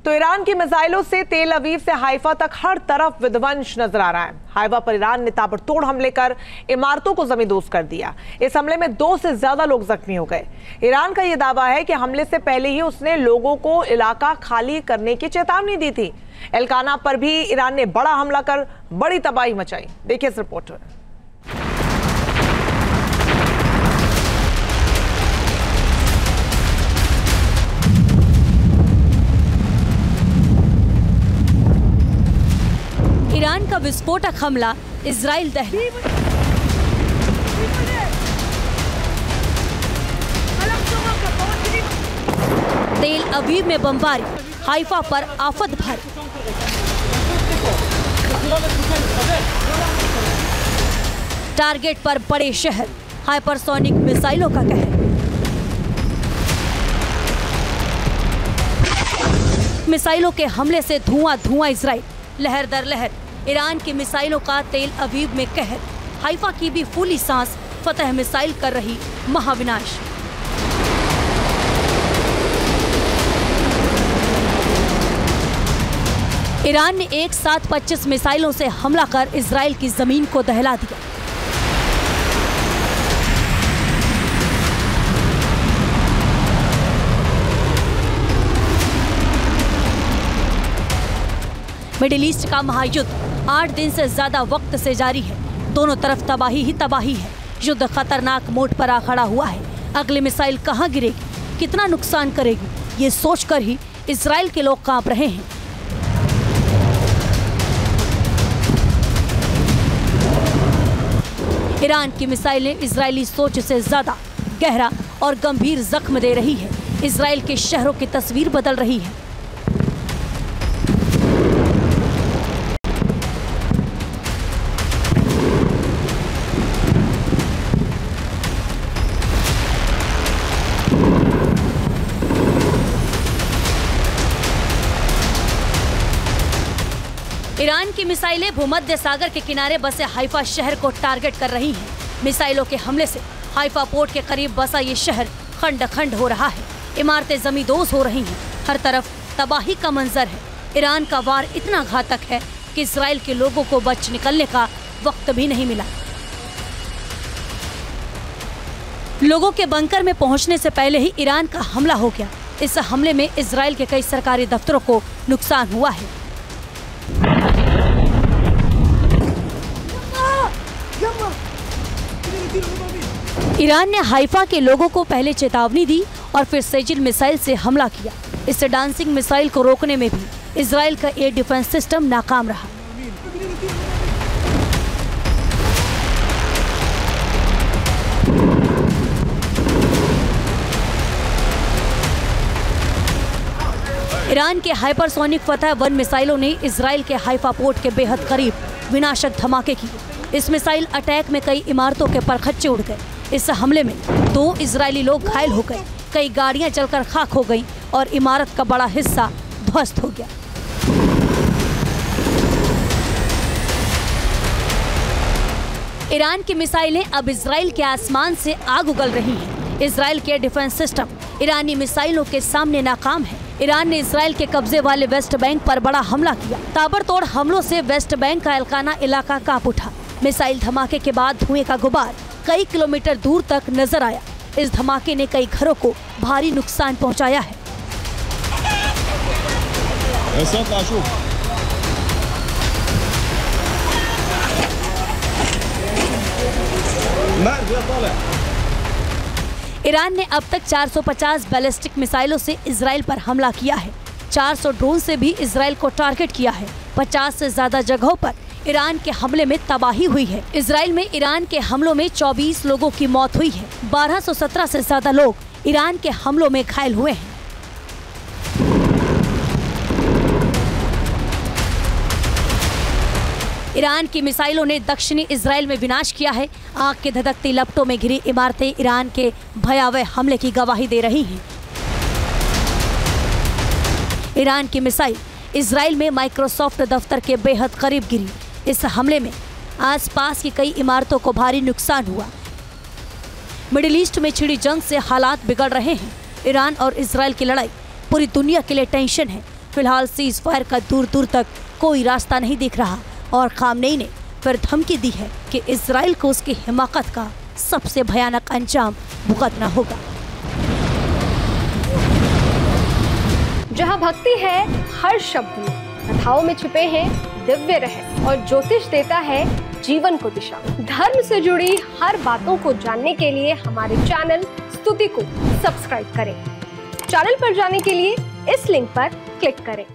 तो ईरान की मिसाइलों से तेल अवीव से हाइफा तक हर तरफ विध्वंस नजर आ रहा है। हाइफा पर ईरान ने ताबड़तोड़ हमले कर इमारतों को जमींदोज कर दिया। इस हमले में 2 से ज्यादा लोग जख्मी हो गए। ईरान का यह दावा है कि हमले से पहले ही उसने लोगों को इलाका खाली करने की चेतावनी दी थी। एल्काना पर भी ईरान ने बड़ा हमला कर बड़ी तबाही मचाई। देखिए इस रिपोर्ट में। ईरान का विस्फोटक हमला इजराइल दहला। तेल अवीव में बमबारी, हाइफा पर आफत भारी। टारगेट पर बड़े शहर, हाइपरसोनिक मिसाइलों का कहर। मिसाइलों के हमले से धुआं धुआं इजराइल, लहर दर लहर। ईरान की मिसाइलों का तेल अवीव में कहर, हाइफा की भी फूली सांस, फतह मिसाइल कर रही महाविनाश। ईरान ने एक साथ 25 मिसाइलों से हमला कर इजराइल की जमीन को दहला दिया। मिडिल ईस्ट का महायुद्ध 8 दिन से ज्यादा वक्त से जारी है। दोनों तरफ तबाही ही तबाही है। युद्ध खतरनाक मोड़ पर आ खड़ा हुआ है। अगली मिसाइल कहां गिरेगी, कितना नुकसान करेगी, ये सोचकर ही इजराइल के लोग कांप रहे हैं। ईरान की मिसाइलें इजरायली सोच से ज्यादा गहरा और गंभीर जख्म दे रही है। इजराइल के शहरों की तस्वीर बदल रही है। ईरान की मिसाइलें भूमध्य सागर के किनारे बसे हाइफा शहर को टारगेट कर रही हैं। मिसाइलों के हमले से हाइफा पोर्ट के करीब बसा ये शहर खंड खंड हो रहा है। इमारतें जमींदोज हो रही हैं। हर तरफ तबाही का मंजर है। ईरान का वार इतना घातक है कि इजराइल के लोगों को बच निकलने का वक्त भी नहीं मिला। लोगों के बंकर में पहुंचने से पहले ही ईरान का हमला हो गया। इस हमले में इजराइल के कई सरकारी दफ्तरों को नुकसान हुआ है। ईरान ने हाइफा के लोगों को पहले चेतावनी दी और फिर सेजिल मिसाइल से हमला किया। इससे डांसिंग मिसाइल को रोकने में भी इजराइल का एयर डिफेंस सिस्टम नाकाम रहा। ईरान के हाइपरसोनिक फतह 1 मिसाइलों ने इजराइल के हाइफा पोर्ट के बेहद करीब विनाशक धमाके किए। इस मिसाइल अटैक में कई इमारतों के परखच्चे उड़ गए। इस हमले में 2 इजरायली लोग घायल हो गए। कई गाड़ियां जलकर खाक हो गईं और इमारत का बड़ा हिस्सा ध्वस्त हो गया। ईरान की मिसाइलें अब इजराइल के आसमान से आग उगल रही हैं। इजराइल के डिफेंस सिस्टम ईरानी मिसाइलों के सामने नाकाम है। ईरान ने इजराइल के कब्जे वाले वेस्ट बैंक पर बड़ा हमला किया। ताबड़तोड़ हमलों से वेस्ट बैंक का एल्काना इलाका कांप उठा। मिसाइल धमाके के बाद धुएं का गुबार कई किलोमीटर दूर तक नजर आया। इस धमाके ने कई घरों को भारी नुकसान पहुंचाया है। ईरान ने अब तक 450 बैलिस्टिक मिसाइलों से इजराइल पर हमला किया है। 400 ड्रोन से भी इजराइल को टारगेट किया है। 50 से ज्यादा जगहों पर ईरान के हमले में तबाही हुई है। इजराइल में ईरान के हमलों में 24 लोगों की मौत हुई है। 1217 से ज्यादा लोग ईरान के हमलों में घायल हुए हैं। ईरान की मिसाइलों ने दक्षिणी इजराइल में विनाश किया है। आग के धधकती लपटों में घिरी इमारतें ईरान के भयावह हमले की गवाही दे रही हैं। ईरान की मिसाइल इजराइल में माइक्रोसॉफ्ट दफ्तर के बेहद करीब गिरी। इस हमले में आसपास की कई इमारतों को भारी नुकसान हुआ। मिडिल ईस्ट में छिड़ी जंग से हालात बिगड़ रहे हैं। ईरान और इजराइल की लड़ाई पूरी दुनिया के लिए टेंशन है। फिलहाल सीज फायर का दूर दूर तक कोई रास्ता नहीं दिख रहा और खामनेई ने फिर धमकी दी है कि इजराइल को उसकी हिमाकत का सबसे भयानक अंजाम भुगतना होगा। जहां भक्ति है हर शब्द में, कथाओं में छुपे हैं दिव्य रहस्य और ज्योतिष देता है जीवन को दिशा। धर्म से जुड़ी हर बातों को जानने के लिए हमारे चैनल स्तुति को सब्सक्राइब करें। चैनल पर जाने के लिए इस लिंक पर क्लिक करें।